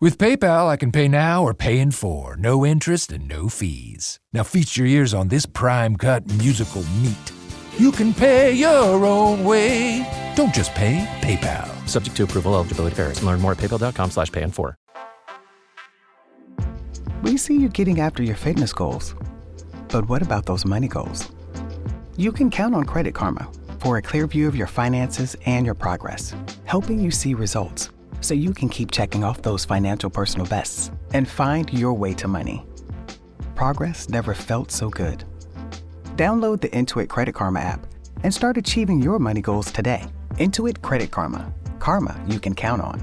With PayPal, I can pay now or pay in full, no interest and no fees. Now feast your ears on this prime-cut musical meat. You can pay your own way. Don't just pay, PayPal. Subject to approval, eligibility varies. Learn more at paypal.com/pay-in-4. We see you getting after your fitness goals. But what about those money goals? You can count on Credit Karma for a clear view of your finances and your progress, helping you see results so you can keep checking off those financial personal bests and find your way to money. Progress never felt so good. Download the Intuit Credit Karma app and start achieving your money goals today. Intuit Credit Karma. Karma you can count on.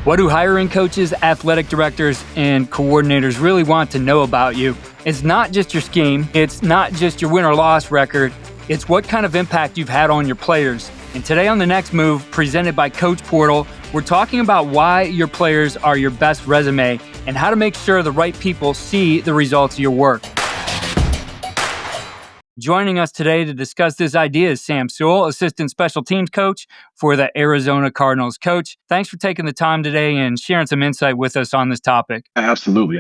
What do hiring coaches, athletic directors, and coordinators really want to know about you? It's not just your scheme. It's not just your win or loss record. It's what kind of impact you've had on your players. And today on The Next Move, presented by Coach Portal, we're talking about why your players are your best resume and how to make sure the right people see the results of your work. Joining us today to discuss this idea is Sam Sewell, Assistant Special Teams Coach for the Arizona Cardinals. Coach, thanks for taking the time today and sharing some insight with us on this topic. Absolutely.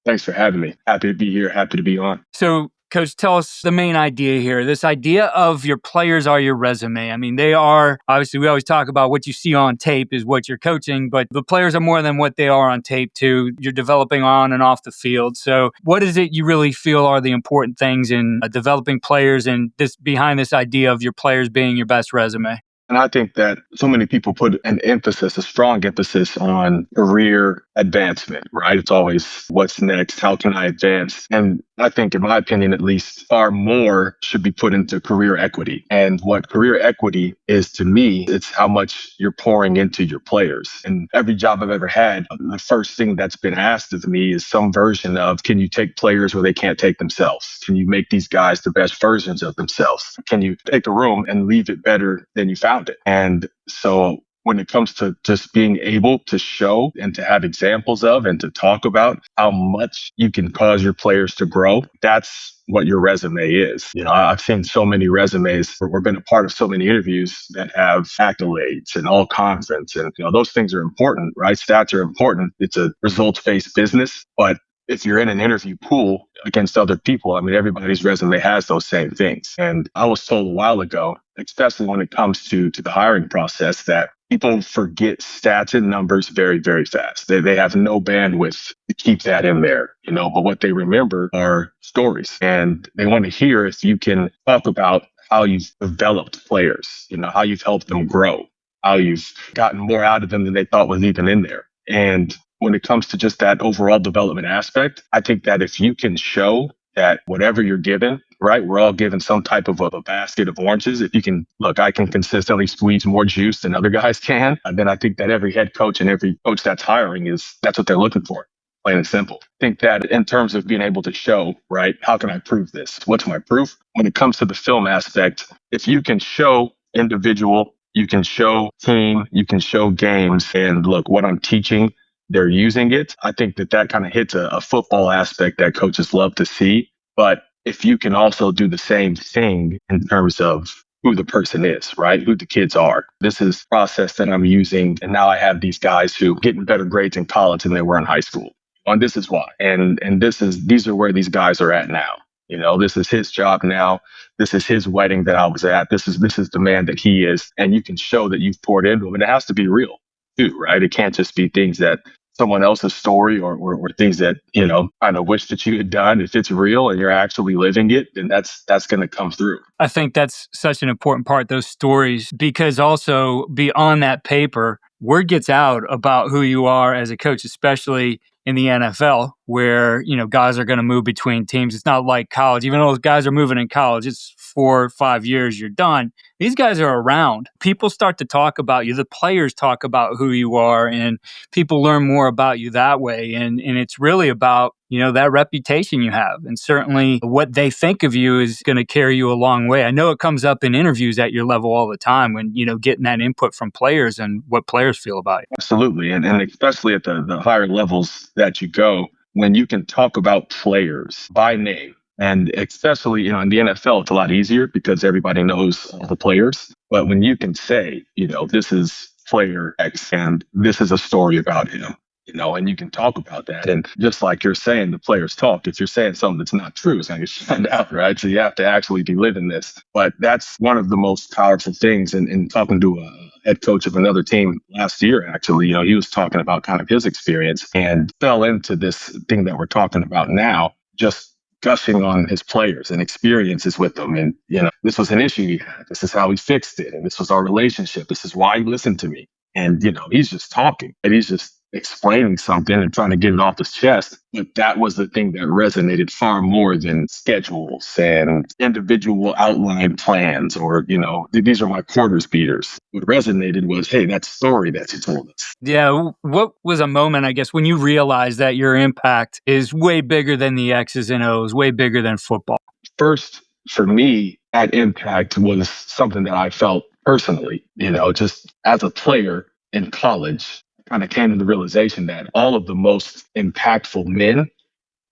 Thanks for having me. Happy to be here. Happy to be on. So, Coach, tell us the main idea here. This idea of your players are your resume. I mean, they are, obviously, we always talk about what you see on tape is what you're coaching, but the players are more than what they are on tape, too. You're developing on and off the field. So what is it you really feel are the important things in developing players and this behind this idea of your players being your best resume? And I think that so many people put a strong emphasis on career advancement, right? It's always what's next? How can I advance? And I think, in my opinion, at least, far more should be put into career equity. And what career equity is to me, it's how much you're pouring into your players. And every job I've ever had, the first thing that's been asked of me is some version of, can you take players where they can't take themselves? Can you make these guys the best versions of themselves? Can you take a room and leave it better than you found it? And so when it comes to just being able to show and to have examples of and to talk about how much you can cause your players to grow, that's what your resume is. You know, I've seen so many resumes or been a part of so many interviews that have accolades and all conference. And, you know, those things are important, right? Stats are important. It's a results-based business. But if you're in an interview pool against other people, I mean, everybody's resume has those same things. And I was told a while ago, especially when it comes to the hiring process, that people forget stats and numbers very, very fast. They have no bandwidth to keep that in there, you know, but what they remember are stories. And they want to hear if you can talk about how you've developed players, you know, how you've helped them grow, how you've gotten more out of them than they thought was even in there. And when it comes to just that overall development aspect, I think that if you can show that whatever you're given, right, we're all given some type of a basket of oranges. If you can, look, I can consistently squeeze more juice than other guys can, then I think that every head coach and every coach that's hiring that's what they're looking for, plain and simple. I think that in terms of being able to show, right, how can I prove this? What's my proof? When it comes to the film aspect, if you can show individual, you can show team, you can show games, and look, what I'm teaching, they're using it. I think that kind of hits a football aspect that coaches love to see. But if you can also do the same thing in terms of who the person is, right? Who the kids are. This is a process that I'm using. And now I have these guys who are getting better grades in college than they were in high school. And this is why. And these are where these guys are at now. You know, this is his job now. This is his wedding that I was at. This is the man that he is. And you can show that you've poured into him. And it has to be real too, right? It can't just be things that someone else's story or things that, you know, kind of wish that you had done. If it's real and you're actually living it, then that's going to come through. I think that's such an important part, those stories, because also beyond that paper, word gets out about who you are as a coach, especially in the NFL, where, you know, guys are going to move between teams. It's not like college. Even though those guys are moving in college, it's 4 or 5 years, you're done. These guys are around. People start to talk about you. The players talk about who you are, and people learn more about you that way. And it's really about, you know, that reputation you have. And certainly what they think of you is going to carry you a long way. I know it comes up in interviews at your level all the time when, you know, getting that input from players and what players feel about you. Absolutely. And especially at the higher levels that you go, when you can talk about players by name, and especially, in the NFL, it's a lot easier because everybody knows all the players. But when you can say, this is player X and this is a story about him, and you can talk about that. And just like you're saying, the players talk. If you're saying something that's not true, it's going to get found out, right? So you have to actually be living this. But that's one of the most powerful things. In talking to a head coach of another team last year, actually, he was talking about kind of his experience and fell into this thing that we're talking about now, just gushing on his players and experiences with them. And, this was an issue he had. This is how he fixed it. And this was our relationship. This is why he listened to me. And, he's just talking and he's just explaining something and trying to get it off his chest. But that was the thing that resonated far more than schedules and individual outline plans or, these are my quarters beaters. What resonated was, hey, that story that you told us. Yeah. What was a moment, I guess, when you realized that your impact is way bigger than the X's and O's, way bigger than football? First, for me, that impact was something that I felt personally, just as a player in college. Kind of came to the realization that all of the most impactful men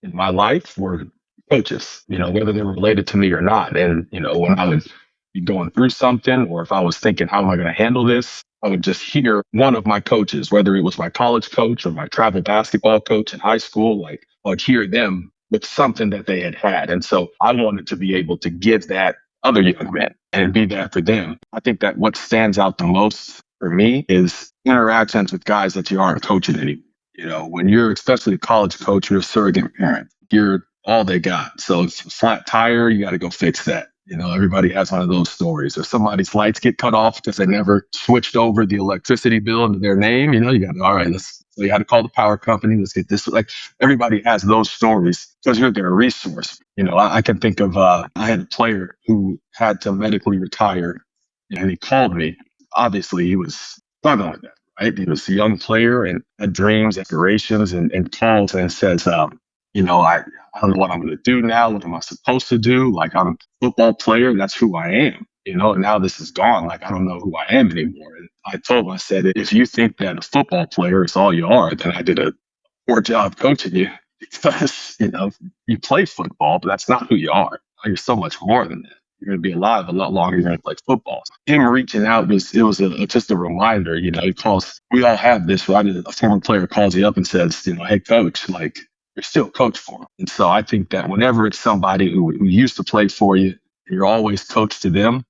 in my life were coaches, whether they were related to me or not. And, when I would be going through something or if I was thinking, how am I going to handle this? I would just hear one of my coaches, whether it was my college coach or my travel basketball coach in high school, like I would hear them with something that they had. And so I wanted to be able to give that other young men and be that for them. I think that what stands out the most for me is interactions with guys that you aren't coaching anymore. When you're especially a college coach, you're a surrogate parent. You're all they got. So it's a flat tire, you got to go fix that. Everybody has one of those stories. Or somebody's lights get cut off because they never switched over the electricity bill into their name. You got to, all right, so you had to call the power company. Let's get this. Like everybody has those stories because you're their resource. I can think of, I had a player who had to medically retire and he called me. Obviously, he was struggling with that, right? He was a young player and had dreams, aspirations, and calls and says, I don't know what I'm going to do now. What am I supposed to do? Like, I'm a football player. That's who I am, and now this is gone. Like, I don't know who I am anymore. And I told him, I said, if you think that a football player is all you are, then I did a poor job coaching you because, you play football, but that's not who you are. You're so much more than that. You're going to be alive a lot longer. You're going to play football. Him reaching out was just a reminder. Because we all have this, right? A former player calls you up and says, hey, coach, like you're still coach for him. And so I think that whenever it's somebody who used to play for you, and you're always coach to them,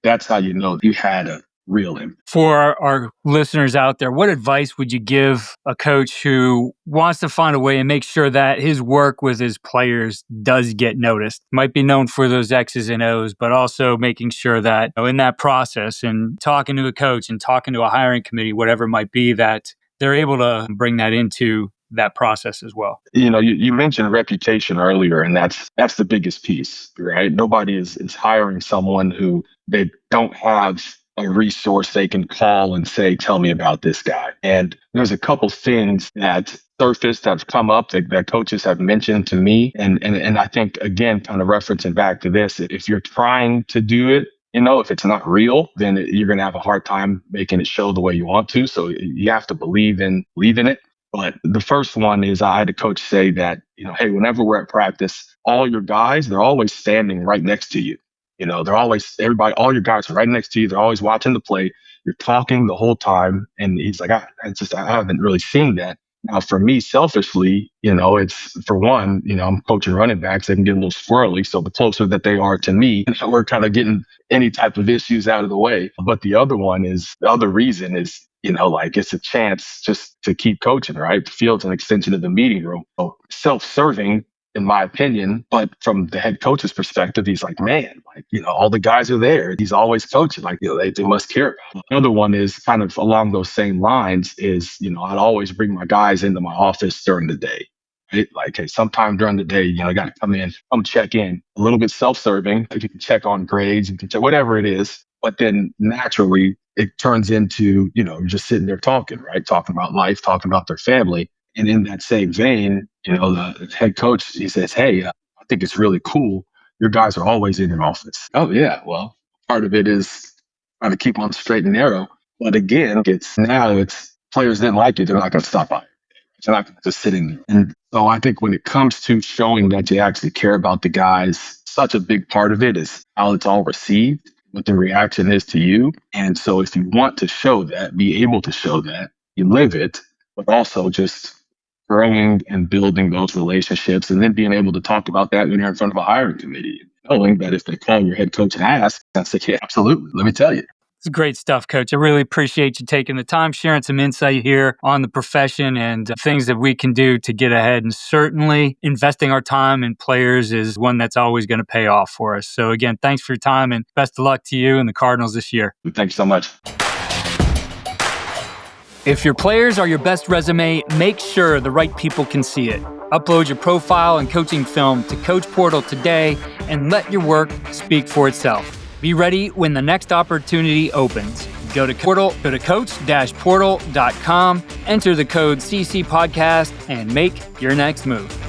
that's how you know you had a real impact. For our listeners out there, what advice would you give a coach who wants to find a way and make sure that his work with his players does get noticed? Might be known for those X's and O's, but also making sure that in that process and talking to a coach and talking to a hiring committee, whatever it might be, that they're able to bring that into that process as well. You mentioned reputation earlier, and that's the biggest piece, right? Nobody is hiring someone who they don't have a resource they can call and say, tell me about this guy. And there's a couple things that surfaced that have come up that coaches have mentioned to me. And I think, again, kind of referencing back to this, if you're trying to do it, if it's not real, then you're going to have a hard time making it show the way you want to. So you have to believe in it. But the first one is I had a coach say that, hey, whenever we're at practice, all your guys, they're always standing right next to you. They're always, all your guys are right next to you. They're always watching the play. You're talking the whole time. And he's like, I haven't really seen that. Now, for me, selfishly, it's for one, I'm coaching running backs. They can get a little squirrely. So the closer that they are to me, we're kind of getting any type of issues out of the way. But the other reason is, like it's a chance just to keep coaching, right? The field's an extension of the meeting room. So self-serving, in my opinion, but from the head coach's perspective, he's like, man, like, all the guys are there. He's always coaching. Like, they must care about him. Another one is kind of along those same lines is, I'd always bring my guys into my office during the day. Right? Like, hey, sometime during the day, I got to come check in. A little bit self-serving. Like you can check on grades, you can check whatever it is. But then naturally, it turns into, you're just sitting there talking, right? Talking about life, talking about their family. And in that same vein, the head coach, he says, hey, I think it's really cool. Your guys are always in your office. Oh, yeah. Well, part of it is trying to keep on the straight and narrow. But again, it's players didn't like you. They're not going to stop by. You're not just sitting there. And so I think when it comes to showing that you actually care about the guys, such a big part of it is how it's all received, what the reaction is to you. And so if you want to show that, be able to show that, you live it, but also just growing and building those relationships and then being able to talk about that when you're in front of a hiring committee. Knowing that if they call your head coach and ask, I say, yeah, absolutely. Let me tell you. It's great stuff, Coach. I really appreciate you taking the time, sharing some insight here on the profession and things that we can do to get ahead. And certainly investing our time in players is one that's always going to pay off for us. So again, thanks for your time and best of luck to you and the Cardinals this year. Thank you so much. If your players are your best resume, make sure the right people can see it. Upload your profile and coaching film to Coach Portal today and let your work speak for itself. Be ready when the next opportunity opens. Go to coach-portal.com, enter the code CC Podcast, and make your next move.